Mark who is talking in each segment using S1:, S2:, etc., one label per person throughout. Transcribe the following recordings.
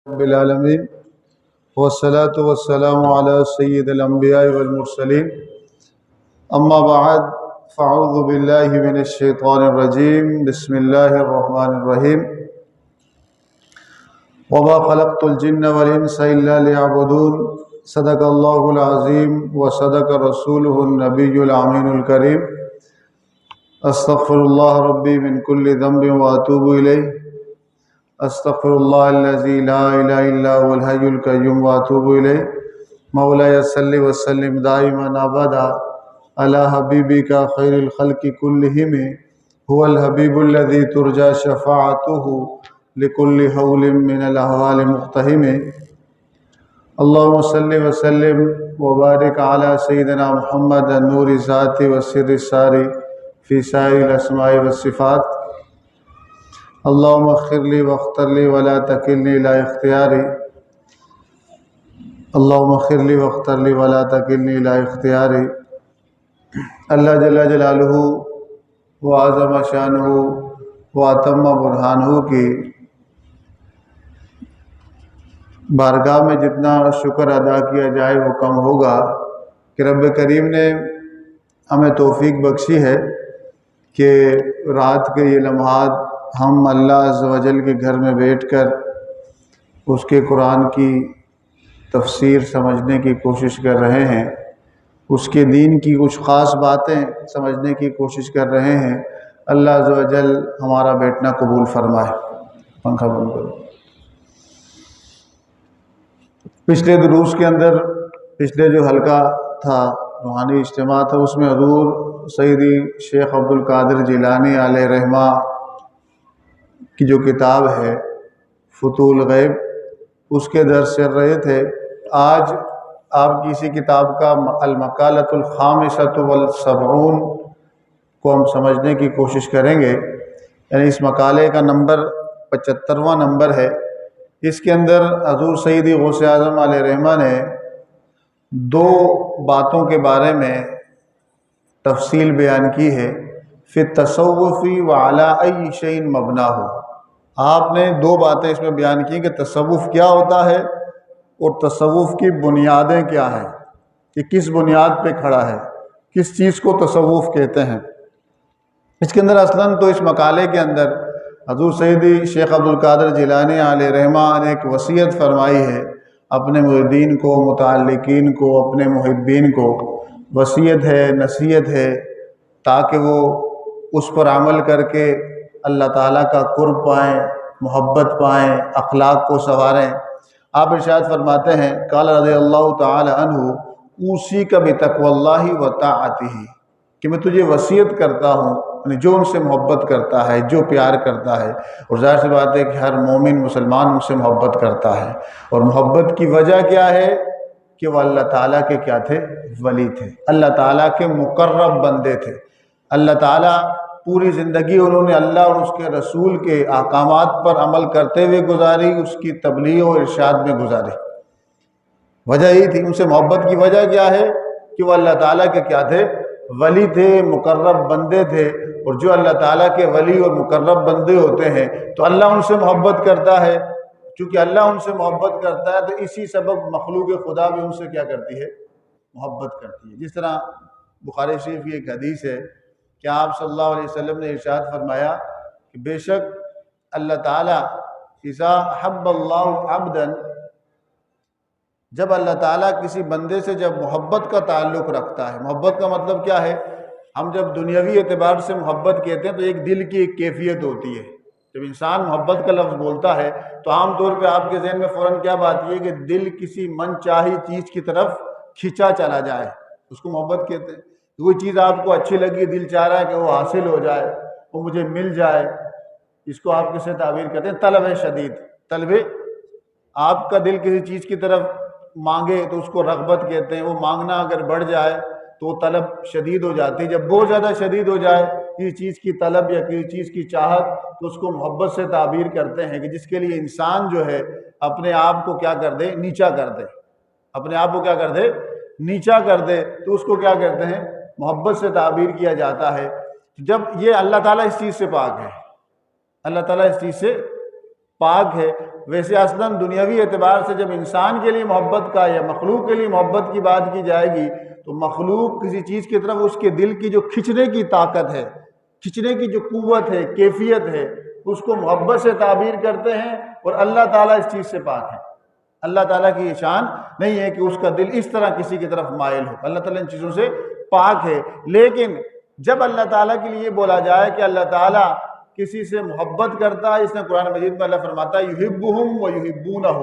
S1: رب العالمین والصلاة والسلام علی سید الانبیاء والمرسلین اما بعد فاعوذ باللہ من الشیطان الرجیم بسم اللہ الرحمن الرحیم وما خلقت الجن والانس الا ليعبدون صدق اللہ العظیم وصدق رسولہ النبی الامین الکریم استغفر اللہ ربی من کل ذنب واتوب الیہ استغفر اللہ الذی لا الہ الا هو الحی القیوم واتوب الیہ مولاي صل وسلم دائما ابدا علی حبیبک خیر الخلق کلہم هو الحبیب الذی ترجى شفاعته لكل حول من الاحوال مقتحم اللهم صل وسلم وبارک علی سیدنا محمد النور الذات والسر الساری فی سائر الاسماء والصفات اللهم اغفر لي واغفر لي ولا تكلني الى اختیاری اللهم اغفر لي واغفر لي ولا تكلني الى اختیاری۔ اللہ جل جلالہ وعظم شانہ واتم برہانہ کی بارگاہ میں جتنا شکر ادا کیا جائے وہ کم ہوگا کہ رب کریم نے ہمیں توفیق بخشی ہے کہ رات کے یہ لمحات ہم اللہ عز و جل کے گھر میں بیٹھ کر اس کے قرآن کی تفسیر سمجھنے کی کوشش کر رہے ہیں، اس کے دین کی کچھ خاص باتیں سمجھنے کی کوشش کر رہے ہیں۔ اللہ عز و جل ہمارا بیٹھنا قبول فرمائے۔ پنکھا بند کرو۔ پچھلے دروس کے اندر پچھلے جو حلقہ تھا روحانی اجتماع تھا، اس میں حضور سیدی شیخ عبدالقادر جیلانی علیہ رحمہ کی جو کتاب ہے فتوح الغیب، اس کے درس چل رہے تھے۔ آج آپ کی اسی کتاب کا المقالۃ الخامسۃ والسبعون کو ہم سمجھنے کی کوشش کریں گے، یعنی اس مقالے کا نمبر 75واں نمبر ہے۔ اس کے اندر حضور سیدی غوث اعظم علیہ رحمہ نے دو باتوں کے بارے میں تفصیل بیان کی ہے۔ فی التصوف وعلی ای شیء مبناہ، آپ نے دو باتیں اس میں بیان کی کہ تصوف کیا ہوتا ہے اور تصوف کی بنیادیں کیا ہیں، کہ کس بنیاد پہ کھڑا ہے، کس چیز کو تصوف کہتے ہیں۔ اس کے اندر اصلاً تو اس مقالے کے اندر حضور سیدی شیخ عبدالقادر جیلانی علیہ رحمہ نے ایک وصیت فرمائی ہے اپنے مریدین کو، متعلقین کو، اپنے محبین کو۔ وصیت ہے، نصیحت ہے، تاکہ وہ اس پر عمل کر کے اللہ تعالیٰ کا قرب پائیں، محبت پائیں، اخلاق کو سنواریں۔ آپ ارشاد فرماتے ہیں قال رضی اللہ تعالی عنہ اوصیک بتقوی اللہ وطاعتہ، کہ میں تجھے وصیت کرتا ہوں، یعنی جو ان سے محبت کرتا ہے، جو پیار کرتا ہے، اور ظاہر سی بات ہے کہ ہر مومن مسلمان ان سے محبت کرتا ہے، اور محبت کی وجہ کیا ہے کہ وہ اللہ تعالیٰ کے کیا تھے؟ ولی تھے، اللہ تعالیٰ کے مقرب بندے تھے۔ اللہ تعالیٰ پوری زندگی انہوں نے اللہ اور اس کے رسول کے احکامات پر عمل کرتے ہوئے گزاری، اس کی تبلیغ اور ارشاد میں گزاری۔ وجہ یہی تھی، ان سے محبت کی وجہ کیا ہے کہ وہ اللہ تعالیٰ کے کیا تھے؟ ولی تھے، مقرب بندے تھے۔ اور جو اللہ تعالیٰ کے ولی اور مقرب بندے ہوتے ہیں تو اللہ ان سے محبت کرتا ہے۔ چونکہ اللہ ان سے محبت کرتا ہے تو اسی سبب مخلوق خدا بھی ان سے کیا کرتی ہے؟ محبت کرتی ہے۔ جس طرح بخاری شریف کی ایک حدیث ہے کہ آپ صلی اللہ علیہ وسلم نے ارشاد فرمایا کہ بے شک اللہ تعالیٰ اذا حب اللہ عبدا، جب اللہ تعالیٰ کسی بندے سے جب محبت کا تعلق رکھتا ہے، محبت کا مطلب کیا ہے؟ ہم جب دنیاوی اعتبار سے محبت کہتے ہیں تو ایک دل کی ایک کیفیت ہوتی ہے۔ جب انسان محبت کا لفظ بولتا ہے تو عام طور پہ آپ کے ذہن میں فوراً کیا بات یہ ہے کہ دل کسی من چاہی چیز کی طرف کھینچا چلا جائے، اس کو محبت کہتے ہیں۔ کوئی چیز آپ کو اچھی لگی، دل چاہ رہا ہے کہ وہ حاصل ہو جائے، وہ مجھے مل جائے، اس کو آپ کیسے تعبیر کرتے ہیں؟ طلب شدید۔ طلب، آپ کا دل کسی چیز کی طرف مانگے تو اس کو رغبت کہتے ہیں۔ وہ مانگنا اگر بڑھ جائے تو وہ طلب شدید ہو جاتی ہے۔ جب بہت زیادہ شدید ہو جائے کسی چیز کی طلب یا کسی چیز کی چاہت تو اس کو محبت سے تعبیر کرتے ہیں، کہ جس کے لیے انسان جو ہے اپنے آپ کو کیا کر دے؟ نیچا کر دے، اپنے آپ کو کیا کر دے؟ نیچا کر دے، تو اس کو کیا کہتے ہیں؟ محبت سے تعبیر کیا جاتا ہے۔ جب یہ اللہ تعالیٰ اس چیز سے پاک ہے، اللہ تعالیٰ اس چیز سے پاک ہے۔ ویسے اصلاً دنیاوی اعتبار سے جب انسان کے لیے محبت کا یا مخلوق کے لیے محبت کی بات کی جائے گی تو مخلوق کسی چیز کی طرف اس کے دل کی جو کھنچنے کی طاقت ہے، کھنچنے کی جو قوت ہے، کیفیت ہے، اس کو محبت سے تعبیر کرتے ہیں، اور اللہ تعالیٰ اس چیز سے پاک ہے۔ اللہ تعالیٰ کی یہ شان نہیں ہے کہ اس کا دل اس طرح کسی کی طرف مائل ہو، اللہ تعالیٰ ان چیزوں سے پاک ہے۔ لیکن جب اللہ تعالیٰ کے لیے بولا جائے کہ اللہ تعالیٰ کسی سے محبت کرتا ہے، اس نے قرآن مجید میں اللہ فرماتا ہے یحبہم و یحبونہ،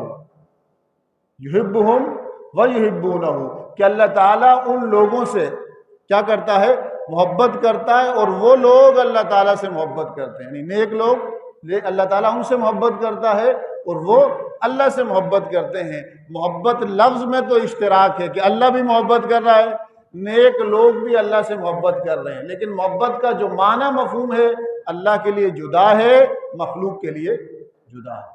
S1: یحبہم و یحبونہ، کہ اللہ تعالیٰ ان لوگوں سے کیا کرتا ہے؟ محبت کرتا ہے، اور وہ لوگ اللہ تعالیٰ سے محبت کرتے ہیں، یعنی نیک لوگ اللہ تعالیٰ ان سے محبت کرتا ہے اور وہ اللہ سے محبت کرتے ہیں۔ محبت لفظ میں تو اشتراک ہے کہ اللہ بھی محبت کر رہا ہے، نیک لوگ بھی اللہ سے محبت کر رہے ہیں، لیکن محبت کا جو معنی مفہوم ہے اللہ کے لیے جدا ہے، مخلوق کے لیے جدا ہے،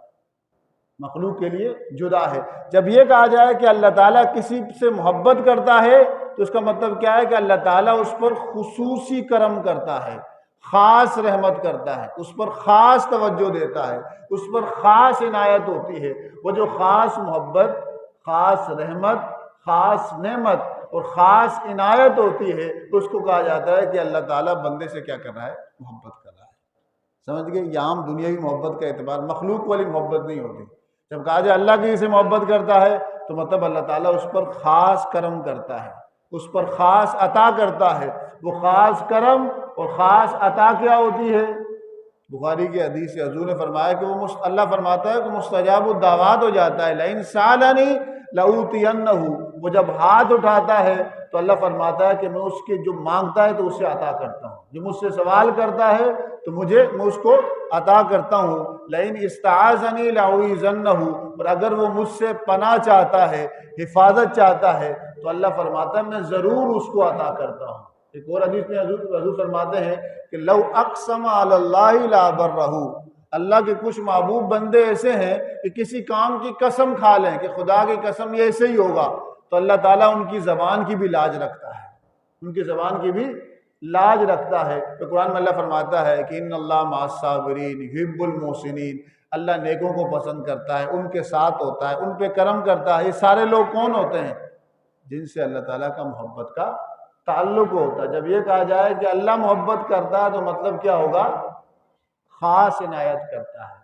S1: مخلوق کے لیے جدا ہے۔ جب یہ کہا جائے کہ اللہ تعالیٰ کسی سے محبت کرتا ہے تو اس کا مطلب کیا ہے کہ اللہ تعالیٰ اس پر خصوصی کرم کرتا ہے، خاص رحمت کرتا ہے، اس پر خاص توجہ دیتا ہے، اس پر خاص عنایت ہوتی ہے۔ وہ جو خاص محبت، خاص رحمت، خاص نعمت اور خاص عنایت ہوتی ہے تو اس کو کہا جاتا ہے کہ اللہ تعالیٰ بندے سے کیا کر رہا ہے؟ محبت کر رہا ہے۔ سمجھ گئے؟ یہ عام دنیاوی محبت کا اعتبار، مخلوق والی محبت نہیں ہوتی۔ جب کہا جائے اللہ کی سے محبت کرتا ہے تو مطلب اللہ تعالیٰ اس پر خاص کرم کرتا ہے، اس پر خاص عطا کرتا ہے۔ وہ خاص کرم اور خاص عطا کیا ہوتی ہے؟ بخاری کی حدیث سے حضور نے فرمایا کہ وہ اللہ فرماتا ہے کہ مستجاب الدعوات ہو جاتا ہے، لئن سألنی لأوتینہ، وہ جب ہاتھ اٹھاتا ہے تو اللہ فرماتا ہے کہ میں اس کے جو مانگتا ہے تو اسے عطا کرتا ہوں، جو مجھ سے سوال کرتا ہے تو میں اس کو عطا کرتا ہوں۔ لئن استعاذنی لأعوذنہ، اور اگر وہ مجھ سے پناہ چاہتا ہے، حفاظت چاہتا ہے تو اللہ فرماتا ہے میں ضرور اس کو عطا کرتا ہوں۔ ایک اور حدیث میں حضور فرماتے ہیں کہ لو اقسم علی اللہ لابرہ، اللہ کے کچھ محبوب بندے ایسے ہیں کہ کسی کام کی قسم کھا لیں کہ خدا کی قسم یہ ایسے ہی ہوگا تو اللہ تعالیٰ ان کی زبان کی بھی لاج رکھتا ہے، ان کی زبان کی بھی لاج رکھتا ہے۔ تو قرآن میں اللہ فرماتا ہے کہ ان اللہ مع الصابرین یحب المحسنین، اللہ نیکوں کو پسند کرتا ہے، ان کے ساتھ ہوتا ہے، ان پہ کرم کرتا ہے۔ یہ سارے لوگ کون ہوتے ہیں؟ جن سے اللہ تعالیٰ کا محبت کا تعلق ہوتا ہے۔ جب یہ کہا جائے کہ اللہ محبت کرتا ہے تو مطلب کیا ہوگا؟ خاص عنایت کرتا ہے،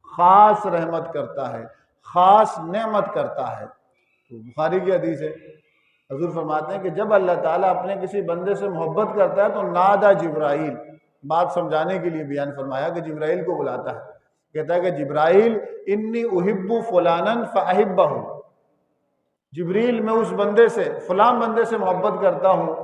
S1: خاص رحمت کرتا ہے، خاص نعمت کرتا ہے۔ تو بخاری کی حدیث ہے، حضور فرماتے ہیں کہ جب اللہ تعالیٰ اپنے کسی بندے سے محبت کرتا ہے تو نادى جبرائیل، بات سمجھانے کے لیے بیان فرمایا کہ جبرائیل کو بلاتا ہے، کہتا ہے کہ جبرائیل انی احب فلانا فاحبہ، جبریل میں اس بندے سے، فلاں بندے سے محبت کرتا ہوں،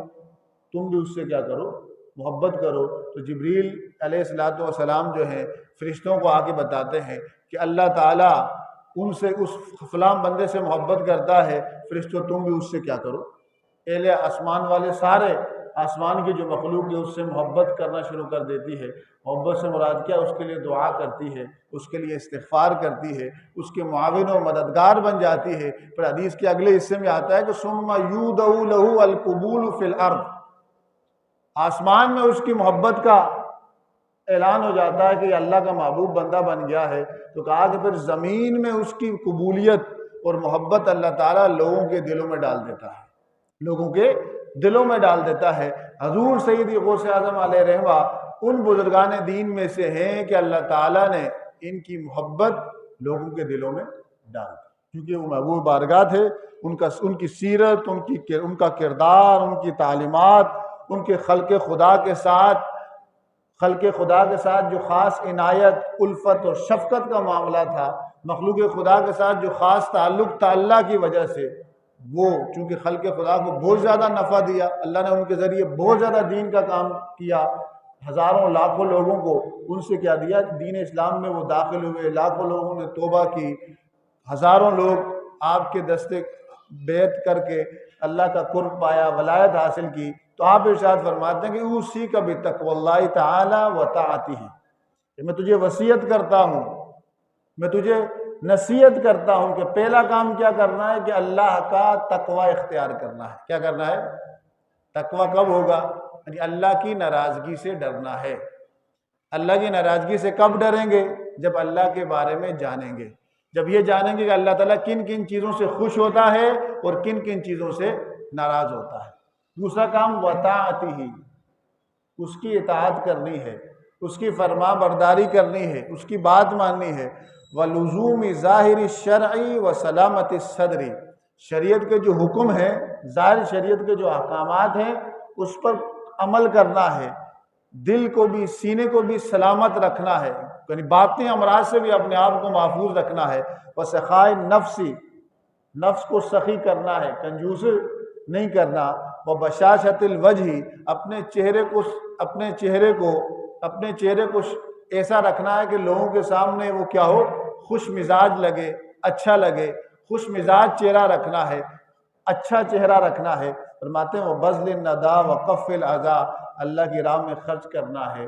S1: تم بھی اس سے کیا کرو؟ محبت کرو۔ تو جبریل علیہ السلام جو ہیں فرشتوں کو آ کے بتاتے ہیں کہ اللہ تعالیٰ ان سے، اس فلاں بندے سے محبت کرتا ہے، فرشتوں تم بھی اس سے کیا کرو؟ اہل آسمان والے سارے آسمان کی جو مخلوق ہے اس سے محبت کرنا شروع کر دیتی ہے۔ محبت سے مراد کیا؟ اس کے لیے دعا کرتی ہے، اس کے لیے استغفار کرتی ہے، اس کے معاون و مددگار بن جاتی ہے۔ پھر حدیث کے اگلے حصے میں آتا ہے کہ ثم یودع لہ القبول فی الارض، آسمان میں اس کی محبت کا اعلان ہو جاتا ہے کہ یہ اللہ کا محبوب بندہ بن گیا ہے۔ تو کہا کہ پھر زمین میں اس کی قبولیت اور محبت اللہ تعالیٰ لوگوں کے دلوں میں ڈال دیتا ہے، لوگوں کے دلوں میں ڈال دیتا ہے۔ حضور سیدی غوث اعظم علیہ رحمہ ان بزرگان دین میں سے ہیں کہ اللہ تعالیٰ نے ان کی محبت لوگوں کے دلوں میں ڈال دی، کیونکہ وہ محبوب بارگاہ تھے۔ ان کی سیرت، ان کا کردار، ان کی تعلیمات، ان کے خلق خدا کے ساتھ جو خاص عنایت، الفت اور شفقت کا معاملہ تھا، مخلوق خدا کے ساتھ جو خاص تعلق تھا اللہ کی وجہ سے، وہ چونکہ خلق خدا کو بہت زیادہ نفع دیا، اللہ نے ان کے ذریعے بہت زیادہ دین کا کام کیا، ہزاروں لاکھوں لوگوں کو ان سے کیا دیا؟ دین اسلام میں وہ داخل ہوئے، لاکھوں لوگوں نے توبہ کی، ہزاروں لوگ آپ کے دستے بیعت کر کے اللہ کا قرب پایا، ولایت حاصل کی۔ تو آپ ارشاد فرماتے ہیں کہ اوصیک بتقوی اللہ تعالی و طاعتہ، کہ میں تجھے وصیت کرتا ہوں، میں تجھے نصیحت کرتا ہوں کہ پہلا کام کیا کرنا ہے کہ اللہ کا تقوی اختیار کرنا ہے۔ کیا کرنا ہے؟ تقوی کب ہوگا؟ یعنی اللہ کی ناراضگی سے ڈرنا ہے۔ اللہ کی ناراضگی سے کب ڈریں گے؟ جب اللہ کے بارے میں جانیں گے، جب یہ جانیں گے کہ اللہ تعالیٰ کن کن چیزوں سے خوش ہوتا ہے اور کن کن چیزوں سے ناراض ہوتا ہے۔ دوسرا کام وطاعتہ، اس کی اطاعت کرنی ہے، اس کی فرما برداری کرنی ہے، اس کی بات ماننی ہے۔ وَلُزُومِ ظاہر الشرع وسلامت الصدر، شریعت کے جو حکم ہیں، ظاہر شریعت کے جو احکامات ہیں اس پر عمل کرنا ہے، دل کو بھی سینے کو بھی سلامت رکھنا ہے، یعنی باطنی امراض سے بھی اپنے آپ کو محفوظ رکھنا ہے۔ وَسَخَائِ النَّفْسِ، نفس کو سخی کرنا ہے، کنجوس نہیں کرنا۔ وَبَشَاشَةِ الْوَجْهِ، اپنے چہرے کو ایسا رکھنا ہے کہ لوگوں کے سامنے وہ کیا ہو، خوش مزاج لگے، اچھا لگے، خوش مزاج چہرہ رکھنا ہے، اچھا چہرہ رکھنا ہے۔ فرماتے ہیں وَبَذْلِ النَّدَا وَقَفِّ الْأَذَى، اللہ کی راہ میں خرچ کرنا ہے،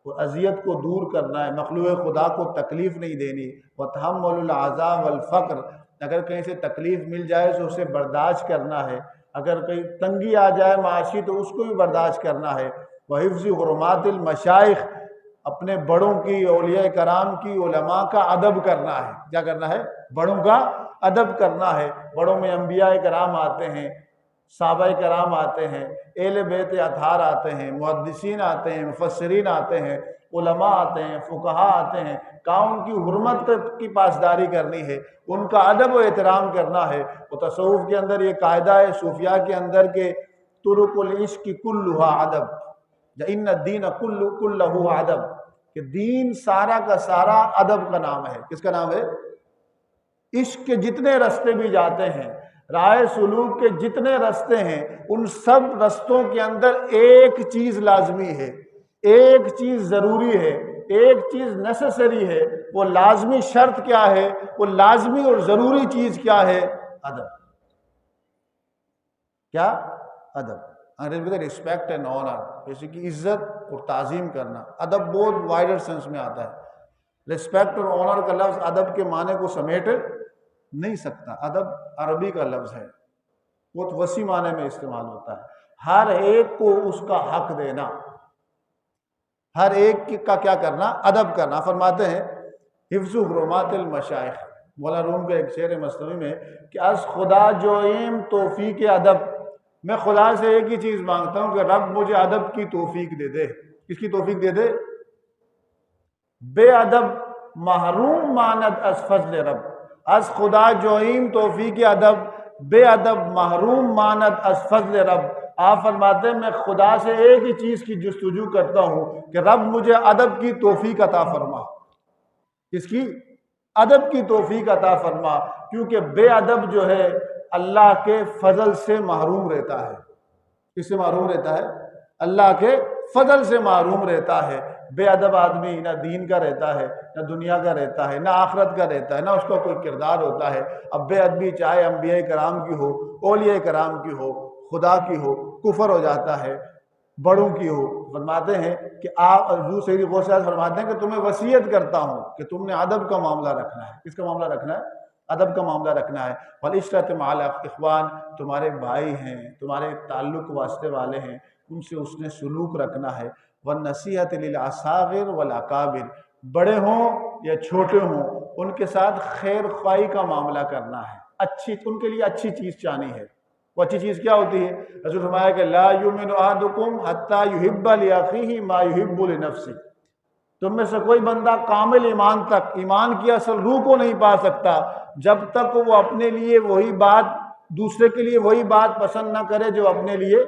S1: وہ اذیت کو دور کرنا ہے، مخلوق خدا کو تکلیف نہیں دینی۔ وَتَحَمُّلُ الْعَذَا وَالْفَقْرِ، اگر کہیں سے تکلیف مل جائے تو اسے برداشت کرنا ہے، اگر کہیں تنگی آ جائے معاشی تو اس کو بھی برداشت کرنا ہے۔ وَحِفْظِ حُرُمَاتِ الْمَشَائِخِ، اپنے بڑوں کی، اولیاء کرام کی، علماء کا ادب کرنا ہے۔ کیا کرنا ہے؟ بڑوں کا ادب کرنا ہے۔ بڑوں میں انبیاء کرام آتے ہیں، صحابہ کرام آتے ہیں، اہل بیت اطہار آتے ہیں، محدثین آتے ہیں، مفسرین آتے ہیں، علماء آتے ہیں، فقہاء آتے ہیں، ان کی حرمت کی پاسداری کرنی ہے، ان کا ادب و احترام کرنا ہے۔ وہ تصوف کے اندر یہ قاعدہ ہے، صوفیاء کے اندر کہ طرق العشق کلھا ادب، ان الدین کلہ ادب، کہ دین سارا کا سارا ادب کا نام ہے۔ کس کا نام ہے؟ عشق کے جتنے رستے بھی جاتے ہیں، راہ سلوک کے جتنے رستے ہیں، ان سب رستوں کے اندر ایک چیز لازمی ہے، ایک چیز ضروری ہے، ایک چیز نیسیسری ہے۔ وہ لازمی شرط کیا ہے؟ وہ لازمی اور ضروری چیز کیا ہے؟ ادب۔ کیا؟ ادب۔ انگریزی میں ریسپیکٹ اینڈ آنر، جیسے کہ عزت اور تعظیم کرنا۔ ادب بہت وائڈر سینس میں آتا ہے۔ ریسپیکٹ اور آنر کا لفظ ادب کے معنی کو سمیٹ نہیں سکتا۔ ادب عربی کا لفظ ہے، بہت وسیع معنی میں استعمال ہوتا ہے۔ ہر ایک کو اس کا حق دینا، ہر ایک کا کیا کرنا؟ ادب کرنا۔ فرماتے ہیں حفظ حرمات المشائخ، مولانا روم کا ایک شعر مثنوی میں کہ از خدا جوئیم توفیق ادب، میں خدا سے ایک ہی چیز مانگتا ہوں کہ رب مجھے ادب کی توفیق دے دے۔ کس کی توفیق دے دے؟ بے ادب محروم ماند از فضل رب، از خدا جوئیم توفیق ادب، بے ادب محروم ماند از فضل رب۔ آپ فرماتے ہیں میں خدا سے ایک ہی چیز کی جستجو کرتا ہوں کہ رب مجھے ادب کی توفیق عطا فرما۔ کس کی؟ ادب کی توفیق عطا فرما، کیونکہ بے ادب جو ہے اللہ کے فضل سے محروم رہتا ہے۔ کس سے محروم رہتا ہے؟ اللہ کے فضل سے محروم رہتا ہے۔ بے ادب آدمی نہ دین کا رہتا ہے، نہ دنیا کا رہتا ہے، نہ آخرت کا رہتا ہے، نہ اس کا کوئی کردار ہوتا ہے۔ اب بے ادبی چاہے انبیاء کرام کی ہو، اولیاء کرام کی ہو، خدا کی ہو، کفر ہو جاتا ہے، بڑوں کی ہو۔ فرماتے ہیں کہ آپ حضور سید غوث اعظم فرماتے ہیں کہ تمہیں وصیت کرتا ہوں کہ تم نے ادب کا معاملہ رکھنا ہے۔ کس کا معاملہ رکھنا ہے؟ ادب کا معاملہ رکھنا ہے۔ والعشرۃ مع الاخوان، تمہارے بھائی ہیں، تمہارے تعلق واسطے والے ہیں، ان سے اس نے سلوک رکھنا ہے۔ والنصیحۃ للاصاغر والاکابر، بڑے ہوں یا چھوٹے ہوں ان کے ساتھ خیر خواہی کا معاملہ کرنا ہے، اچھی ان کے لیے اچھی چیز چاہنی ہے۔ وہ اچھی چیز کیا ہوتی ہے؟ حضور فرمایا کہ لا یؤمن احدکم حتی یحب لاخیہ ما یحب لنفسہ، تم میں سے کوئی بندہ کامل ایمان تک، ایمان کی اصل روح کو نہیں پا سکتا جب تک وہ اپنے لیے وہی بات، دوسرے کے لیے وہی بات پسند نہ کرے جو اپنے لیے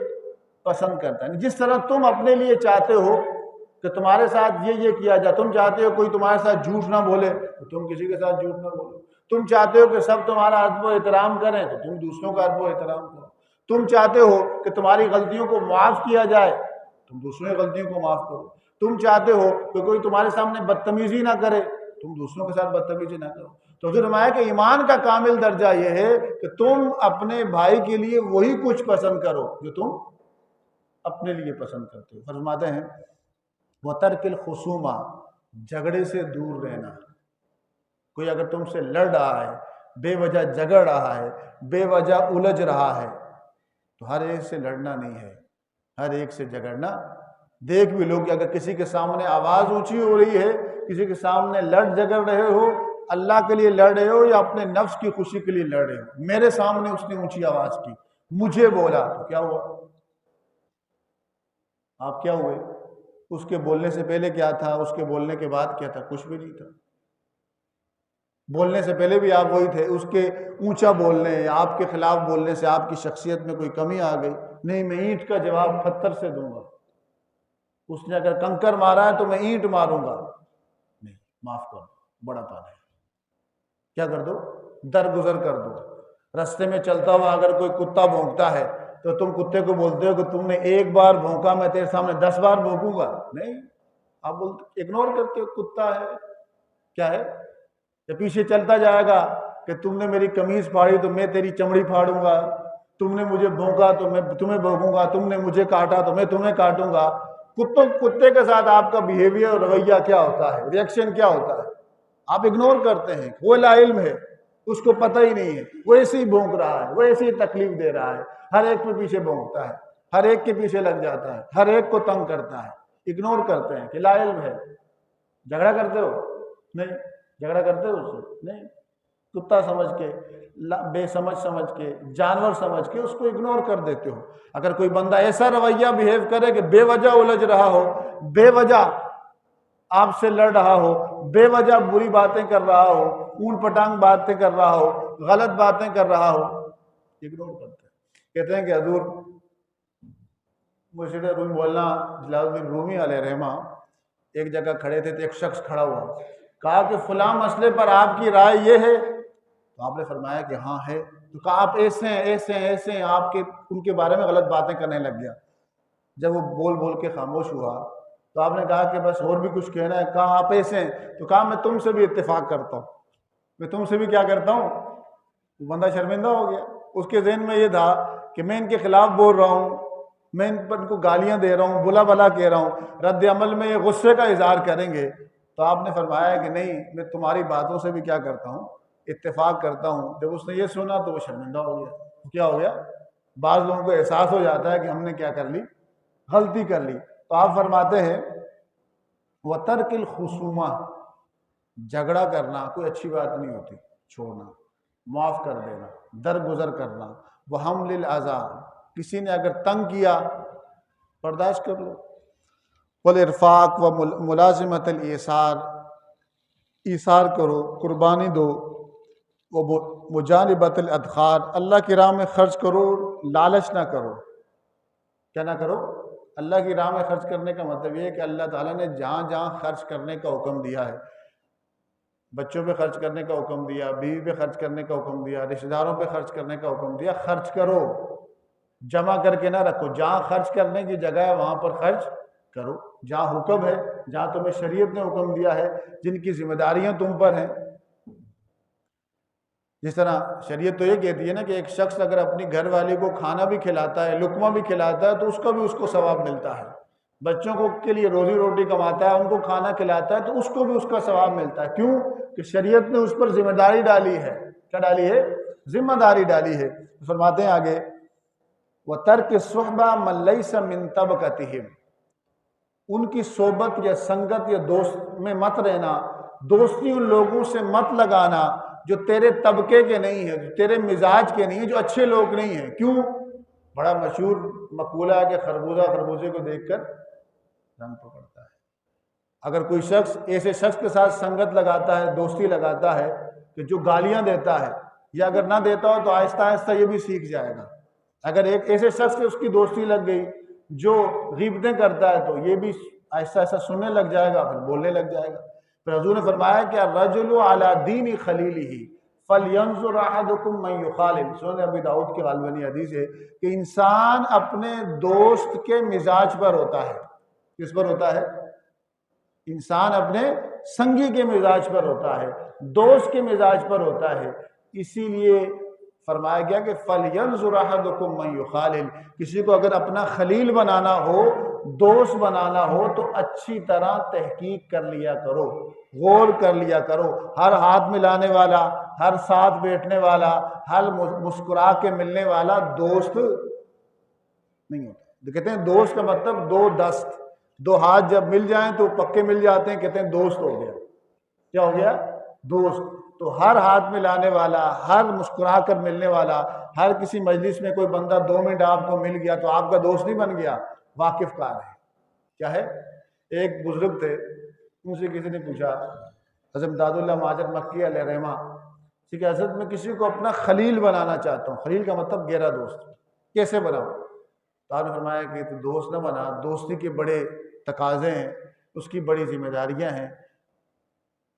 S1: پسند کرتا ہے۔ جس طرح تم اپنے لیے چاہتے ہو کہ تمہارے ساتھ یہ کیا جائے، تم چاہتے ہو کوئی تمہارے ساتھ جھوٹ نہ بولے تو تم کسی کے ساتھ جھوٹ نہ بولو، تم چاہتے ہو کہ سب تمہارا ادب و احترام کریں تو تم دوسروں کا ادب و احترام کرو، تم چاہتے ہو کہ تمہاری غلطیوں کو معاف کیا جائے تم دوسروں کی غلطیوں کو معاف کرو، تم چاہتے ہو کہ کوئی تمہارے سامنے بدتمیزی نہ کرے تم دوسروں کے ساتھ بدتمیزی نہ کرو۔ تو حضور فرمایا کہ ایمان کا کامل درجہ یہ ہے کہ تم اپنے بھائی کے لیے وہی کچھ پسند کرو جو تم اپنے لیے پسند کرتے ہو۔ فرماتے ہیں وَتَرْكِ الْخُصُومَةِ، جھگڑے سے دور رہنا۔ کوئی اگر تم سے لڑ رہا ہے، بے وجہ جھگڑ رہا ہے، بے وجہ الجھ رہا ہے تو ہر ایک سے لڑنا نہیں ہے، ہر ایک سے جھگڑنا دیکھ بھی لو کہ اگر کسی کے سامنے آواز اونچی ہو رہی ہے، کسی کے سامنے لڑ جھگڑ رہے ہو، اللہ کے لیے لڑ رہے ہو یا اپنے نفس کی خوشی کے لیے لڑ رہے ہو، میرے سامنے اس نے اونچی آواز کی، مجھے بولا، تو کیا ہوا؟ آپ کیا ہوئے؟ اس کے بولنے سے پہلے کیا تھا، اس کے بولنے کے بعد کیا تھا؟ کچھ بھی نہیں تھا۔ بولنے سے پہلے بھی آپ وہی تھے، اس کے اونچا بولنے یا آپ کے خلاف بولنے سے آپ کی شخصیت میں کوئی کمی آ گئی؟ نہیں، میں اینٹ کا جواب پتھر سے دوں گا۔ اس نے اگر کنکر مارا ہے تو میں اینٹ ماروں گا، نہیں، معاف کر دو، بڑا پانا ہے، کیا کر دو؟ درگزر کر دو۔ رستے میں چلتا ہوا اگر کوئی کتا بھونکتا ہے تو تم کتے کو بولتے ہو کہ تم نے ایک بار بھونکا، میں تیرے سامنے 10 بار بھونکوں گا؟ نہیں، آپ بولتے، اگنور کرتے ہو، کتا ہے، کیا ہے؟ یا پیچھے چلتا جائے گا کہ تم نے میری قمیض پھاڑی تو میں تیری چمڑی پھاڑوں گا، تم نے مجھے بھونکا تو میں تمہیں بھونکوں گا، تم نے مجھے کاٹا تو میں تمہیں کاٹوں گا۔ کتے کے ساتھ آپ کا بیہیویئر اور رویہ کیا ہوتا ہے، ریئیکشن کیا ہوتا ہے؟ آپ اگنور کرتے ہیں، وہ لا علم ہے، اس کو پتہ ہی نہیں ہے، وہ ایسے ہی بھونک رہا ہے، وہ ایسے ہی تکلیف دے رہا ہے، ہر ایک پہ پیچھے بھونکتا ہے، ہر ایک کے پیچھے لگ جاتا ہے، ہر ایک کو تنگ کرتا ہے، اگنور کرتے ہیں کہ لا علم ہے۔ جھگڑا کرتے ہو؟ نہیں۔ جھگڑا کرتے ہو اس سے؟ نہیں۔ کتا سمجھ کے، بے سمجھ سمجھ کے، جانور سمجھ کے اس کو اگنور کر دیتے ہو۔ اگر کوئی بندہ ایسا رویہ بیہیو کرے کہ بے وجہ الجھ رہا ہو، بے وجہ آپ سے لڑ رہا ہو، بے وجہ بری باتیں کر رہا ہو، اون پٹانگ باتیں کر رہا ہو، غلط باتیں کر رہا ہو، اگنور کرتے ہیں۔ کہتے ہیں کہ حضور مرشد رومی مولانا جلال الدین رومی علیہ رحمہ ایک جگہ کھڑے تھے تو ایک شخص کھڑا ہوا، کہا کہ فلاں مسئلے پر آپ کی رائے یہ ہے، تو آپ نے فرمایا کہ ہاں ہے، تو کہا آپ ایسے ہیں ایسے ہیں ایسے ہیں، آپ کے ان کے بارے میں غلط باتیں کرنے لگ گیا۔ جب وہ بول بول کے خاموش ہوا تو آپ نے کہا کہ بس اور بھی کچھ کہنا ہے؟ کہا آپ ایسے ہیں، تو کہا میں تم سے بھی اتفاق کرتا ہوں، میں تم سے بھی کیا کرتا ہوں؟ وہ بندہ شرمندہ ہو گیا، اس کے ذہن میں یہ تھا کہ میں ان کے خلاف بول رہا ہوں، میں ان کو گالیاں دے رہا ہوں، بلا بلا کہہ رہا ہوں، رد عمل میں یہ غصے کا اظہار کریں گے۔ تو آپ نے فرمایا کہ نہیں، میں تمہاری باتوں سے بھی کیا کرتا ہوں؟ اتفاق کرتا ہوں۔ جب اس نے یہ سنا تو وہ شرمندہ ہو گیا۔ کیا ہو گیا؟ بعض لوگوں کو احساس ہو جاتا ہے کہ ہم نے کیا کر لی؟ غلطی کر لی۔ تو آپ فرماتے ہیں وَتَرْكِ الْخُصُومَةِ، جھگڑا کرنا کوئی اچھی بات نہیں ہوتی، چھوڑنا، معاف کر دینا، درگزر کرنا، وَحَمْلِ الْأَذَىٰ، کسی نے اگر تنگ کیا برداشت کر لو، والارفاق و ملازمت الایثار، ایثار کرو، قربانی دو، وہ مجانبت الادخار، اللہ کی راہ میں خرچ کرو، لالچ نہ کرو۔ کیا نہ کرو؟ اللہ کی راہ میں خرچ کرنے کا مطلب یہ ہے کہ اللہ تعالیٰ نے جہاں جہاں خرچ کرنے کا حکم دیا ہے، بچوں پہ خرچ کرنے کا حکم دیا، بیوی پہ خرچ کرنے کا حکم دیا، رشتہ داروں پہ خرچ کرنے کا حکم دیا، خرچ کرو، جمع کر کے نہ رکھو۔ جہاں خرچ کرنے کی جگہ ہے وہاں پر خرچ کرو، جہاں حکم ہے، جہاں تمہیں شریعت نے حکم دیا ہے، جن کی ذمہ داریاں تم پر ہیں۔ جس طرح شریعت تو یہ کہتی ہے نا کہ ایک شخص اگر اپنی گھر والی کو کھانا بھی کھلاتا ہے، لقمہ بھی کھلاتا ہے، تو اس کا بھی اس کو ثواب ملتا ہے۔ بچوں کو کے لیے روزی روٹی کماتا ہے، ان کو کھانا کھلاتا ہے، تو اس کو بھی اس کا ثواب ملتا ہے۔ کیوں؟ کہ شریعت نے اس پر ذمہ داری ڈالی ہے۔ کیا ڈالی ہے؟ ذمہ داری ڈالی ہے۔ فرماتے ہیں آگے وَتَرْكِ الصُّحْبَةِ مَن لَيْسَ مِن طَبْقَتِهِمْ، ان کی صحبت یا سنگت یا دوست میں مت رہنا، دوستی ان لوگوں سے مت لگانا جو تیرے طبقے کے نہیں ہیں، جو تیرے مزاج کے نہیں ہیں، جو اچھے لوگ نہیں ہیں۔ کیوں؟ بڑا مشہور مقولہ ہے کہ خربوزہ خربوزے کو دیکھ کر رنگ پکڑتا ہے۔ اگر کوئی شخص ایسے شخص کے ساتھ سنگت لگاتا ہے، دوستی لگاتا ہے کہ جو گالیاں دیتا ہے، یا اگر نہ دیتا ہو تو آہستہ آہستہ یہ بھی سیکھ جائے گا۔ اگر ایک ایسے شخص سے اس کی دوستی لگ گئی جو غیبتیں کرتا ہے تو یہ بھی آہستہ آہستہ سننے لگ جائے گا، پھر بولنے لگ جائے گا۔ پھر حضور نے فرمایا کہ الرجل علی دین خلیلہ فلینظر احدکم من یخالل، سنن ابی داؤد کی غالبانی حدیث ہے کہ انسان اپنے دوست کے مزاج پر ہوتا ہے۔ کس پر ہوتا ہے؟ انسان اپنے سنگی کے مزاج پر ہوتا ہے، دوست کے مزاج پر ہوتا ہے۔ اسی لیے فرمایا گیا کہ فَلْيَنْظُرْ أَحَدُكُمْ مَنْ يُخَالِلْ، کسی کو اگر اپنا خلیل بنانا ہو، دوست بنانا ہو تو اچھی طرح تحقیق کر لیا کرو، غور کر لیا کرو۔ ہر ہاتھ ملانے والا، ہر ساتھ بیٹھنے والا، ہر مسکرا کے ملنے والا دوست نہیں ہوتا۔ کہتے ہیں دوست کا مطلب دو دست، دو ہاتھ جب مل جائیں تو پکے مل جاتے ہیں، کہتے ہیں دوست ہو گیا۔ کیا ہو گیا؟ دوست۔ تو ہر ہاتھ ملانے والا، ہر مسکرا کر ملنے والا، ہر کسی مجلس میں کوئی بندہ 2 منٹ آپ کو مل گیا تو آپ کا دوست نہیں بن گیا، واقف کار ہے۔ کیا ہے؟ ایک بزرگ تھے، ان سے کسی نے پوچھا، حضرت داد اللہ مہاجر مکی علیہ رحمہ، کہ حضرت میں کسی کو اپنا خلیل بنانا چاہتا ہوں، خلیل کا مطلب گہرا دوست، کیسے بناؤں؟ تو آپ نے فرمایا کہ تو دوست نہ بنا، دوستی کے بڑے تقاضے ہیں، اس کی بڑی ذمہ داریاں ہیں۔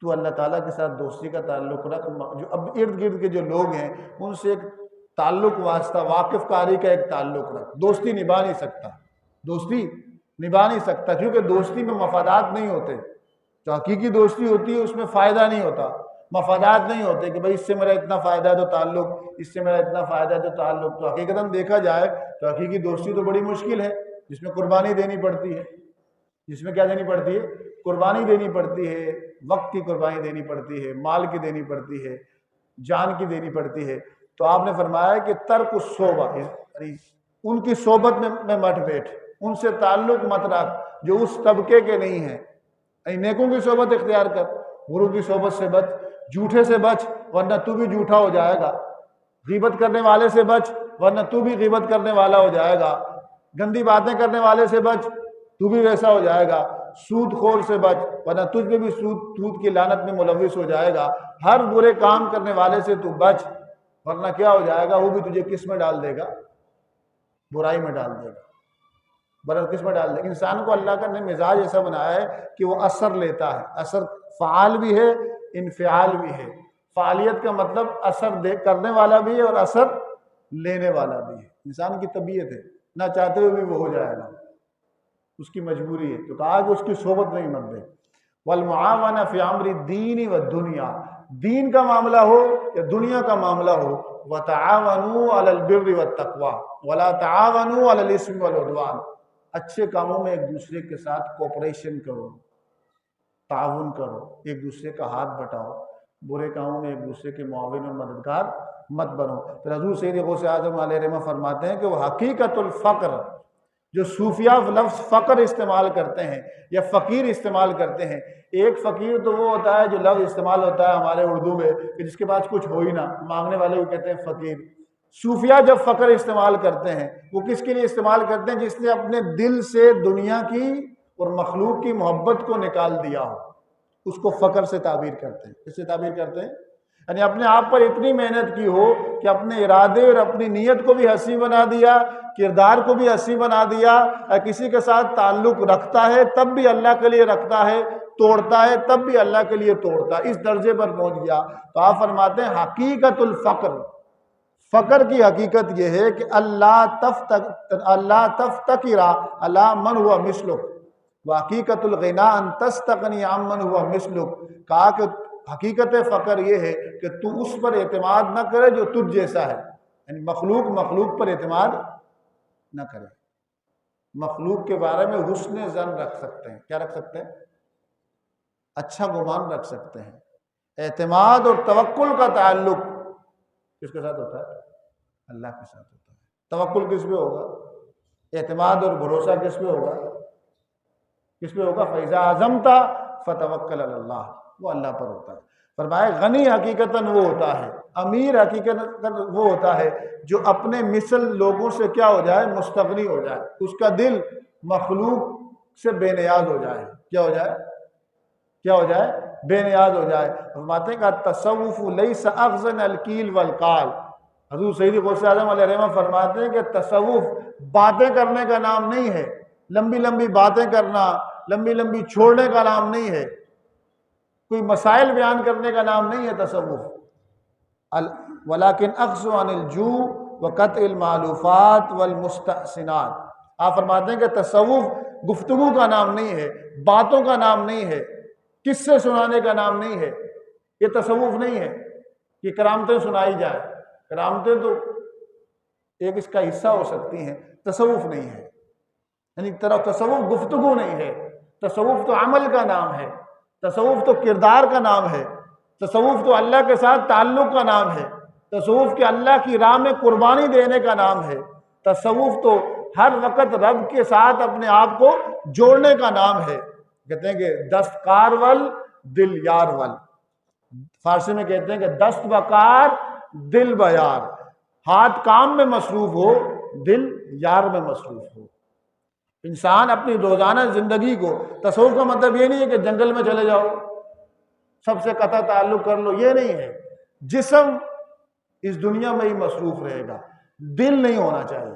S1: تو اللہ تعالیٰ کے ساتھ دوستی کا تعلق رکھ، جو اب ارد گرد کے جو لوگ ہیں ان سے ایک تعلق واسطہ، واقف کاری کا ایک تعلق رکھ۔ دوستی نبھا نہیں سکتا، دوستی نبھا نہیں سکتا، کیونکہ دوستی میں مفادات نہیں ہوتے۔ جو حقیقی دوستی ہوتی ہے اس میں فائدہ نہیں ہوتا، مفادات نہیں ہوتے کہ بھائی اس سے میرا اتنا فائدہ ہے تو تعلق، اس سے میرا اتنا فائدہ ہے تو تعلق۔ تو حقیقتاً دیکھا جائے تو حقیقی دوستی تو بڑی مشکل ہے، جس میں قربانی دینی پڑتی ہے، جس میں کیا دینی پڑتی ہے؟ قربانی دینی پڑتی ہے، وقت کی قربانی دینی پڑتی ہے، مال کی دینی پڑتی ہے، جان کی دینی پڑتی ہے۔ تو آپ نے فرمایا کہ ترک الصحبہ، ان کی صحبت میں مت بیٹھ، ان سے تعلق مت رکھ جو اس طبقے کے نہیں ہیں۔ نیکوں کی صحبت اختیار کر، بروں کی صحبت سے بچ، جھوٹے سے بچ ورنہ تو بھی جھوٹا ہو جائے گا، غیبت کرنے والے سے بچ ورنہ تو بھی غیبت کرنے والا ہو جائے گا، گندی باتیں کرنے والے سے بچ تو بھی ویسا ہو جائے گا، سود خور سے بچ ورنہ تجھ پہ بھی سود کی لعنت میں ملوث ہو جائے گا، ہر برے کام کرنے والے سے تو بچ ورنہ کیا ہو جائے گا، وہ بھی تجھے کس میں ڈال دے گا؟ برائی میں ڈال دے گا، برابر کس میں ڈال دے گا؟ انسان کو اللہ کا نے مزاج ایسا بنایا ہے کہ وہ اثر لیتا ہے، اثر فعال بھی ہے، انفعال بھی ہے۔ فعالیت کا مطلب اثر کرنے والا بھی ہے اور اثر لینے والا بھی ہے، انسان کی طبیعت ہے، نہ چاہتے ہوئے بھی وہ ہو جائے گا، اس کی مجبوری ہے۔ تو کہا کہ اس کی صحبت نہیں مت دے۔ والمعاونہ فی امر الدین والدنیا، دین کا معاملہ ہو یا دنیا کا معاملہ ہو، وتعاونوا علی البر والتقوی ولا تعاونوا علی الاثم والعدوان، اچھے کاموں میں ایک دوسرے کے ساتھ کوپریشن کرو، تعاون کرو، ایک دوسرے کا ہاتھ بٹاؤ، برے کاموں میں ایک دوسرے کے معاون اور مددگار مت بنو۔ پھر حضور سید غوث اعظم علیہ رحمہ فرماتے ہیں کہ وہ حقیقت الفقر، جو صوفیہ لفظ فقر استعمال کرتے ہیں یا فقیر استعمال کرتے ہیں، ایک فقیر تو وہ ہوتا ہے جو لفظ استعمال ہوتا ہے ہمارے اردو میں کہ جس کے پاس کچھ ہو ہی نہ، مانگنے والے کو کہتے ہیں فقیر۔ صوفیہ جب فقر استعمال کرتے ہیں وہ کس کے لیے استعمال کرتے ہیں؟ جس نے اپنے دل سے دنیا کی اور مخلوق کی محبت کو نکال دیا ہو، اس کو فقر سے تعبیر کرتے ہیں۔ کس سے تعبیر کرتے ہیں؟ یعنی اپنے آپ پر اتنی محنت کی ہو کہ اپنے ارادے اور اپنی نیت کو بھی حسین بنا دیا، کردار کو بھی حسین بنا دیا، کسی کے ساتھ تعلق رکھتا ہے تب بھی اللہ کے لیے رکھتا ہے، توڑتا ہے تب بھی اللہ کے لیے توڑتا ہے، اس درجے پر پہنچ گیا۔ تو آپ فرماتے ہیں حقیقت الفقر، فقر کی حقیقت یہ ہے کہ اللہ تفتقر علی من ہوا مثلک، وحقیقت الغنا ان تستغنی عن من ہوا مثلک، کہا کہ حقیقت فقر یہ ہے کہ تو اس پر اعتماد نہ کرے جو تجھ جیسا ہے، یعنی مخلوق پر اعتماد نہ کرے۔ مخلوق کے بارے میں حسن ظن رکھ سکتے ہیں، کیا رکھ سکتے ہیں؟ اچھا گمان رکھ سکتے ہیں۔ اعتماد اور توکل کا تعلق کس کے ساتھ ہوتا ہے؟ اللہ کے ساتھ ہوتا ہے۔ توکل کس پہ ہوگا؟ اعتماد اور بھروسہ کس پہ ہوگا؟ کس پہ ہوگا؟ فَإِذَا عَزَمْتَ فَتَوَكَّلْ عَلَى اللَّهِ، وہ اللہ پر ہوتا ہے۔ فرمایا غنی حقیقتاً وہ ہوتا ہے، امیر حقیقتاً وہ ہوتا ہے جو اپنے مثل لوگوں سے کیا ہو جائے؟ مستغنی ہو جائے، اس کا دل مخلوق سے بے نیاز ہو جائے۔ کیا ہو جائے؟ کیا ہو جائے؟ بے نیاز ہو جائے۔ فرماتے ہیں کہ التصوف لیس اخذا القیل والقال، حضور سید غوث اعظم علیہ رحمہ فرماتے ہیں کہ تصوف باتیں کرنے کا نام نہیں ہے، لمبی لمبی باتیں کرنا، لمبی لمبی چھوڑنے کا نام نہیں ہے، کوئی مسائل بیان کرنے کا نام نہیں ہے تصوف، ولیکن اخذ عن الجوع وقطع المعلوفات والمستحسنات۔ آپ فرماتے ہیں کہ تصوف گفتگو کا نام نہیں ہے، باتوں کا نام نہیں ہے، قصے سنانے کا نام نہیں ہے، یہ تصوف نہیں ہے کہ کرامتیں سنائی جائیں۔ کرامتیں تو ایک اس کا حصہ ہو سکتی ہیں، تصوف نہیں ہے۔ یعنی تصوف گفتگو نہیں ہے، تصوف تو عمل کا نام ہے، تصوف تو کردار کا نام ہے، تصوف تو اللہ کے ساتھ تعلق کا نام ہے، تصوف کے اللہ کی راہ میں قربانی دینے کا نام ہے، تصوف تو ہر وقت رب کے ساتھ اپنے آپ کو جوڑنے کا نام ہے۔ کہتے ہیں کہ دستکار ول دل یار ول، فارسی میں کہتے ہیں کہ دست بکار دل بیار، ہاتھ کام میں مصروف ہو دل یار میں مصروف ہو۔ انسان اپنی روزانہ زندگی کو، تصوف کا مطلب یہ نہیں ہے کہ جنگل میں چلے جاؤ سب سے قطع تعلق کر لو، یہ نہیں ہے۔ جسم اس دنیا میں ہی مصروف رہے گا، دل نہیں ہونا چاہیے،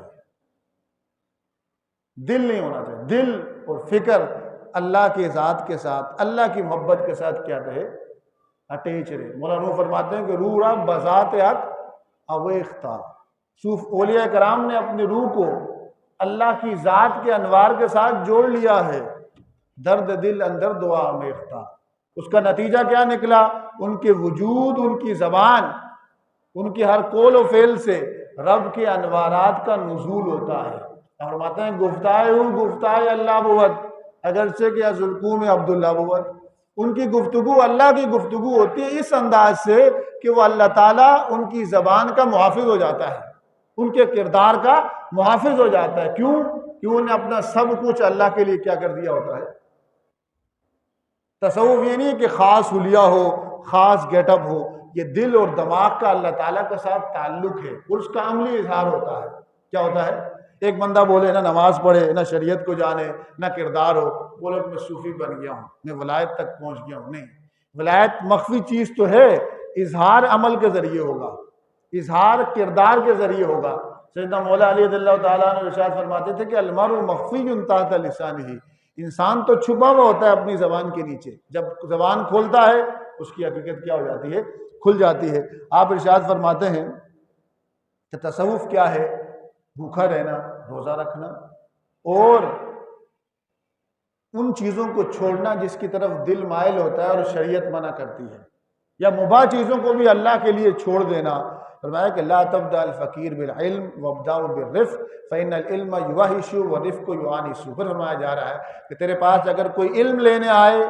S1: دل نہیں ہونا چاہیے، دل اور فکر اللہ کی ذات کے ساتھ، اللہ کی محبت کے ساتھ کیا رہے، اٹیچ رہے۔ مولانا روح فرماتے ہیں کہ روح رب بذات حق اویختہ، صوف اولیاء کرام نے اپنی روح کو اللہ کی ذات کے انوار کے ساتھ جوڑ لیا ہے، درد دل اندر دعا امیختہ۔ اس کا نتیجہ کیا نکلا؟ ان کے وجود، ان کی زبان، ان کی ہر قول و فعل سے رب کے انوارات کا نزول ہوتا ہے۔ فرماتے ہیں گفتائے اللہ بود، اگرچہ کہ ذوالقوہ میں عبداللہ بود، ان کی گفتگو اللہ کی گفتگو ہوتی ہے اس انداز سے کہ وہ اللہ تعالیٰ ان کی زبان کا محافظ ہو جاتا ہے، ان کے کردار کا محافظ ہو جاتا ہے۔ کیوں؟ انہوں نے اپنا سب کچھ اللہ کے لیے کیا کر دیا ہوتا ہے۔ تصوف یہ نہیں کہ خاص حلیہ ہو، خاص گیٹ اپ ہو، یہ دل اور دماغ کا اللہ تعالیٰ کے ساتھ تعلق ہے اور اس کا عملی اظہار ہوتا ہے۔ کیا ہوتا ہے؟ ایک بندہ بولے نہ نماز پڑھے، نہ شریعت کو جانے، نہ کردار ہو، بولے میں صوفی بن گیا ہوں، میں ولایت تک پہنچ گیا ہوں۔ نہیں، ولایت مخفی چیز تو ہے، اظہار عمل کے ذریعے ہوگا، اظہار کردار کے ذریعے ہوگا۔ سیدنا مولا علی رضی اللہ تعالیٰ عنہ ارشاد فرماتے تھے کہ المرء مخفی تحت لسانہ، انسان تو چھپا ہوا ہوتا ہے اپنی زبان کے نیچے، جب زبان کھولتا ہے اس کی حقیقت کیا ہو جاتی ہے؟ کھل جاتی ہے۔ آپ ارشاد فرماتے ہیں کہ تصوف کیا ہے؟ بھوکا رہنا، روزہ رکھنا اور ان چیزوں کو چھوڑنا جس کی طرف دل مائل ہوتا ہے اور شریعت منع کرتی ہے، یا مباح چیزوں کو بھی اللہ کے لیے چھوڑ دینا۔ فرمایا کہ لا تبدأ الفقیر بالعلم وابدأ بالرفق فإن العلم یوحش والرفق یؤانس۔ پھر فرمایا جا رہا ہے کہ تیرے پاس اگر کوئی علم لینے آئے،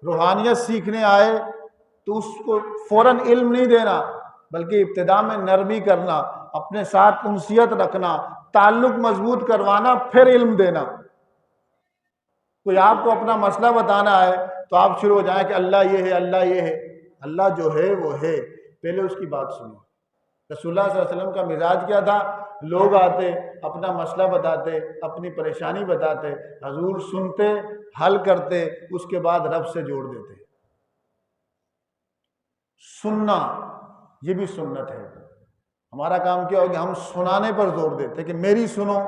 S1: روحانیت سیکھنے آئے، تو اس کو فوراً علم نہیں دینا، بلکہ ابتدا میں نرمی کرنا، اپنے ساتھ انسیت رکھنا، تعلق مضبوط کروانا، پھر علم دینا۔ کوئی آپ کو اپنا مسئلہ بتانا ہے تو آپ شروع ہو جائیں کہ اللہ یہ ہے، اللہ یہ ہے۔ اللہ جو ہے وہ ہے، پہلے اس کی بات سنو۔ رسول اللہ صلی اللہ علیہ وسلم کا مزاج کیا تھا؟ لوگ آتے، اپنا مسئلہ بتاتے، اپنی پریشانی بتاتے، حضور سنتے، حل کرتے، اس کے بعد رب سے جوڑ دیتے۔ سننا یہ بھی سنت ہے۔ ہمارا کام کیا ہوگا؟ ہم سنانے پر زور دیتے کہ میری سنو،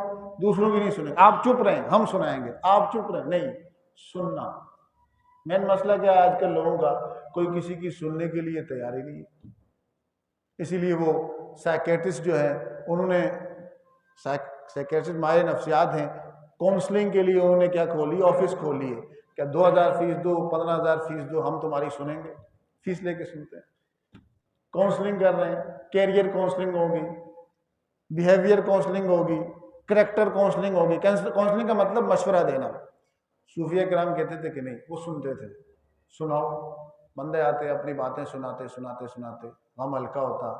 S1: دوسروں کی نہیں سنیں، آپ چپ رہیں ہم سنائیں گے، آپ چپ رہیں، نہیں، سننا۔ مین مسئلہ کیا ہے آج کل لوگوں کا؟ کوئی کسی کی سننے کے لیے تیاری نہیں ہے، اسی لیے وہ سائیکیٹرسٹ جو ہیں، انہوں نے سائیکیٹرسٹ ماہر نفسیات ہیں، کاؤنسلنگ کے لیے انہوں نے کیا کھولی؟ آفس کھولی ہے۔ کیا 2000 فیس دو، 15000 فیس دو، ہم تمہاری سنیں گے؟ فیس لے کے سنتے ہیں، کاؤنسلنگ کر رہے ہیں، کیریئر کاؤنسلنگ ہوگی، بیہیویئر کاؤنسلنگ ہوگی، کریکٹر کاؤنسلنگ ہوگی۔ کاؤنسلنگ کا مطلب مشورہ دینا۔ صوفیہ کرام کہتے تھے کہ نہیں، وہ سنتے تھے، سناؤ، بندے آتے اپنی باتیں سناتے سناتے سناتے، غم ہلکا ہوتا،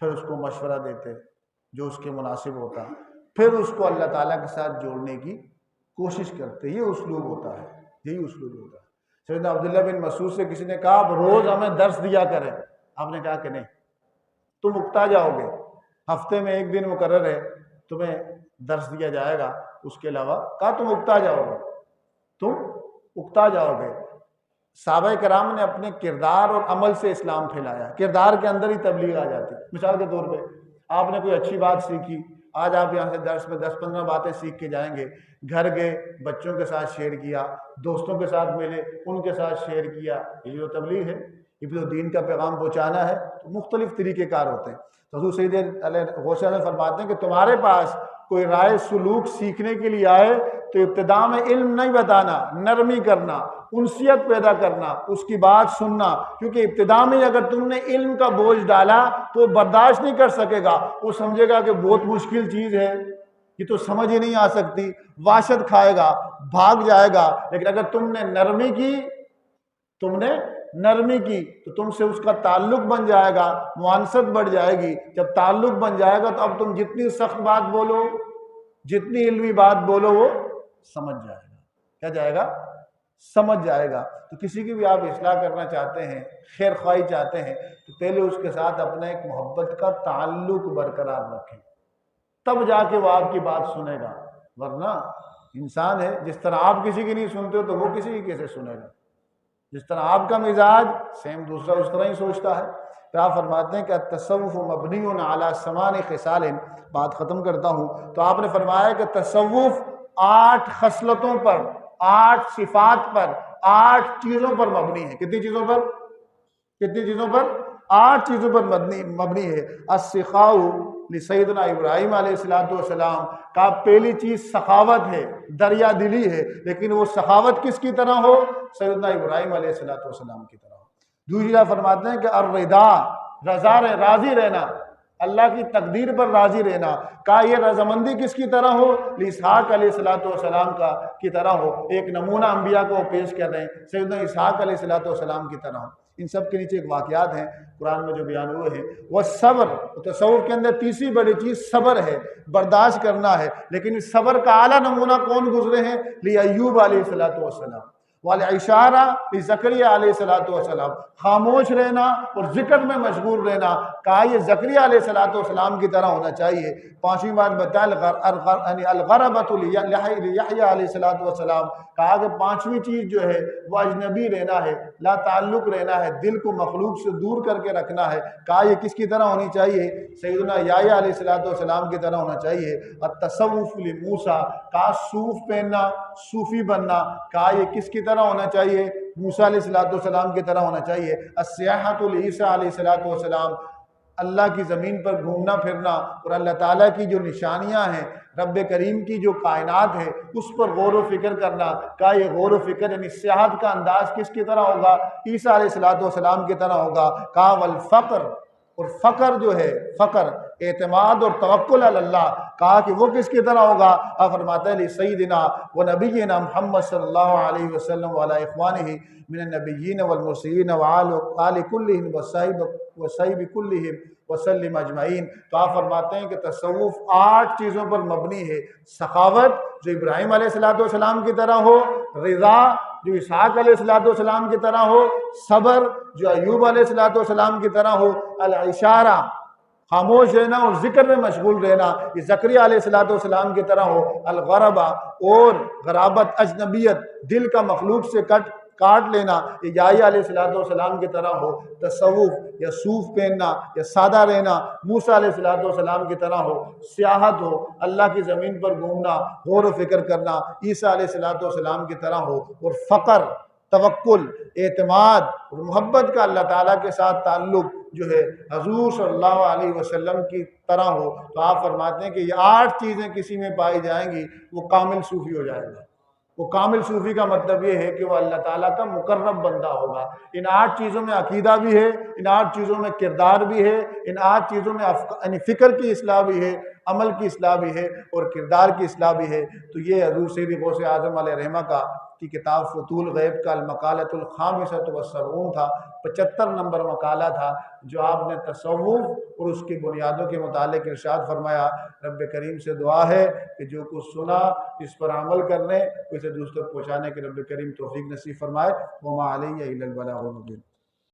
S1: پھر اس کو مشورہ دیتے جو اس کے مناسب ہوتا، پھر اس کو اللہ تعالیٰ کے ساتھ جوڑنے کی کوشش کرتے۔ یہ اسلوب ہوتا ہے، یہی اسلوب ہوتا ہے۔ سیدنا عبداللہ بن مسعود سے کسی نے کہا آپ روز ہمیں درس دیا کریں، آپ نے کہا کہ نہیں، تم اکتا جاؤ گے، ہفتے میں ایک دن مقرر ہے تمہیں درس دیا جائے گا، اس کے علاوہ کہا تم اکتا جاؤ گے، تم اکتا جاؤ گے۔ صحابہ کرام نے اپنے کردار اور عمل سے اسلام پھیلایا، کردار کے اندر ہی تبلیغ آ جاتی۔ مثال کے طور پہ آپ نے کوئی اچھی بات سیکھی، آج آپ یہاں سے درس میں 10-15 باتیں سیکھ کے جائیں گے، گھر گئے بچوں کے ساتھ شیئر کیا، دوستوں کے ساتھ ملے ان کے ساتھ شیئر کیا، یہ جو تبلیغ ہے، یہ جو دین کا پیغام پہنچانا ہے، تو مختلف طریقے کار ہوتے ہیں۔ حضور سید علیہ غوث اعظم فرماتے ہیں کہ تمہارے پاس کوئی رائے سلوک سیکھنے کے لیے آئے تو ابتدا میں علم نہیں بتانا، نرمی کرنا، انسیت پیدا کرنا، اس کی بات سننا، کیونکہ ابتدا میں اگر تم نے علم کا بوجھ ڈالا تو وہ برداشت نہیں کر سکے گا، وہ سمجھے گا کہ بہت مشکل چیز ہے، یہ تو سمجھ ہی نہیں آ سکتی، وحشت کھائے گا، بھاگ جائے گا۔ لیکن اگر تم نے نرمی کی تو تم سے اس کا تعلق بن جائے گا، معانست بڑھ جائے گی۔ جب تعلق بن جائے گا تو اب تم جتنی سخت بات بولو جتنی علمی بات بولو وہ سمجھ جائے گا. کیا جائے گا؟ سمجھ جائے گا. تو کسی کی بھی آپ اصلاح کرنا چاہتے ہیں، خیر خواہی چاہتے ہیں، تو پہلے اس کے ساتھ اپنا ایک محبت کا تعلق برقرار رکھیں، تب جا کے وہ آپ کی بات سنے گا. ورنہ انسان ہے، جس طرح آپ کسی کی نہیں سنتے ہو تو وہ کسی کی کیسے سنے گا؟ جس طرح آپ کا مزاج سیم دوسرا اس طرح ہی سوچتا ہے. پھر آپ فرماتے ہیں کہ التصوف مبنی علی ثمان خصال. بات ختم کرتا ہوں. تو آپ نے فرمایا کہ تصوف 8 خصلتوں پر، 8 صفات پر، 8 چیزوں پر مبنی ہے. کتنی چیزوں پر؟ کتنی چیزوں پر؟ 8 چیزوں پر مبنی ہے. السخاء لسیدنا ابراہیم علیہ السلام کا پہلی چیز سخاوت ہے، دریا دلی ہے، لیکن وہ سخاوت کس کی طرح ہو؟ سیدنا ابراہیم علیہ السلام کی طرح ہو. دوسری آپ فرماتے ہیں کہ الرضا، رضا راضی رہنا، اللہ کی تقدیر پر راضی رہنا. کہا یہ رضامندی کس کی طرح ہو؟ اسحاق علیہ السلام کا کی طرح ہو. ایک نمونہ انبیاء کو پیش کر رہے ہیں، سیدنا اسحاق علیہ السلام کی طرح ہو. ان سب کے نیچے ایک واقعات ہیں قرآن میں جو بیان ہوئے ہیں. وہ صبر، تصوف کے اندر تیسری بڑی چیز صبر ہے، برداشت کرنا ہے. لیکن اس صبر کا اعلیٰ نمونہ کون گزرے ہیں؟ ایوب علیہ السلام، والاشارہ زکریا علیہ السلام. خاموش رہنا اور ذکر میں مشغول رہنا. کہا یہ زکریا علیہ السلام کی طرح ہونا چاہیے. پانچویں بات بتایا الغربۃ لیحییٰ علیہ السلام. کہا کہ پانچویں چیز جو ہے وہ اجنبی رہنا ہے، لا تعلق رہنا ہے، دل کو مخلوق سے دور کر کے رکھنا ہے. کہا یہ کس کی طرح ہونی چاہیے؟ سیدنا یحییٰ علیہ السلام کی طرح ہونا چاہیے. التصوف لموسیٰ، کہا صوف پہننا، صوفی بننا. کہا یہ کس کی طرح ہونا چاہیے؟ موسیٰ علیہ السلام کی طرح ہونا چاہیے. السیاحۃ لعیسیٰ علیہ السلام، اللہ کی زمین پر گھومنا پھرنا اور اللہ تعالیٰ کی جو نشانیاں ہیں، رب کریم کی جو کائنات ہے، اس پر غور و فکر کرنا. کہا یہ غور و فکر یعنی سیاحت کا انداز کس کی طرح ہوگا؟ عیسیٰ علیہ السلام کی طرح ہوگا. کہا والفقر، اور فقر جو ہے، فقر اعتماد اور توکل علی اللہ. کہا کہ وہ کس کی طرح ہوگا؟ آپ فرماتے ہیں سیدنا و نبینا محمد صلی اللہ علیہ وسلم وعلی اخوانہ من النبیین والمرسلین وآل کلہم وصحب کلہم وسلم اجمعین. تو آپ فرماتے ہیں کہ تصوف 8 چیزوں پر مبنی ہے. سخاوت جو ابراہیم علیہ السلام کی طرح ہو، رضا جو اسحاق علیہ السلام کی طرح ہو، صبر جو ایوب علیہ السلام کی طرح ہو، الاشارہ خاموش رہنا اور ذکر میں مشغول رہنا یہ زکریا علیہ السلام کی طرح ہو، الغربہ اور غرابت اجنبیت دل کا مخلوق سے کاٹ لینا یہ یحییٰ علیہ السلام کی طرح ہو. تصوف یا صوف پہننا یا سادہ رہنا موسیٰ علیہ السلام کی طرح ہو. سیاحت ہو، اللہ کی زمین پر گھومنا، غور و فکر کرنا عیسیٰ علیہ السلام کی طرح ہو. اور فقر، توکل، اعتماد اور محبت کا اللہ تعالیٰ کے ساتھ تعلق جو ہے حضور صلی اللہ علیہ وسلم کی طرح ہو. تو آپ فرماتے ہیں کہ یہ 8 چیزیں کسی میں پائی جائیں گی وہ کامل صوفی ہو جائے گا. وہ کامل صوفی کا مطلب یہ ہے کہ وہ اللہ تعالیٰ کا مقرب بندہ ہوگا. ان 8 چیزوں میں عقیدہ بھی ہے، ان 8 چیزوں میں کردار بھی ہے، ان 8 چیزوں میں یعنی فکر کی اصلاح بھی ہے، عمل کی اصلاح بھی ہے اور کردار کی اصلاح بھی ہے. تو یہ حضور سید غوث اعظم علیہ رحمہ کی کتاب فتول غیب کا المقالۃ الخامسۃ والسبعون تھا. 75 نمبر مقالہ تھا جو آپ نے تصوف اور اس کی بنیادوں کے متعلق ارشاد فرمایا. رب کریم سے دعا ہے کہ جو کچھ سنا اس پر عمل کرنے، اسے دوسروں تک پہنچانے کے رب کریم توفیق نصیب فرمائے. وما علیہ الا البلاغ المبین.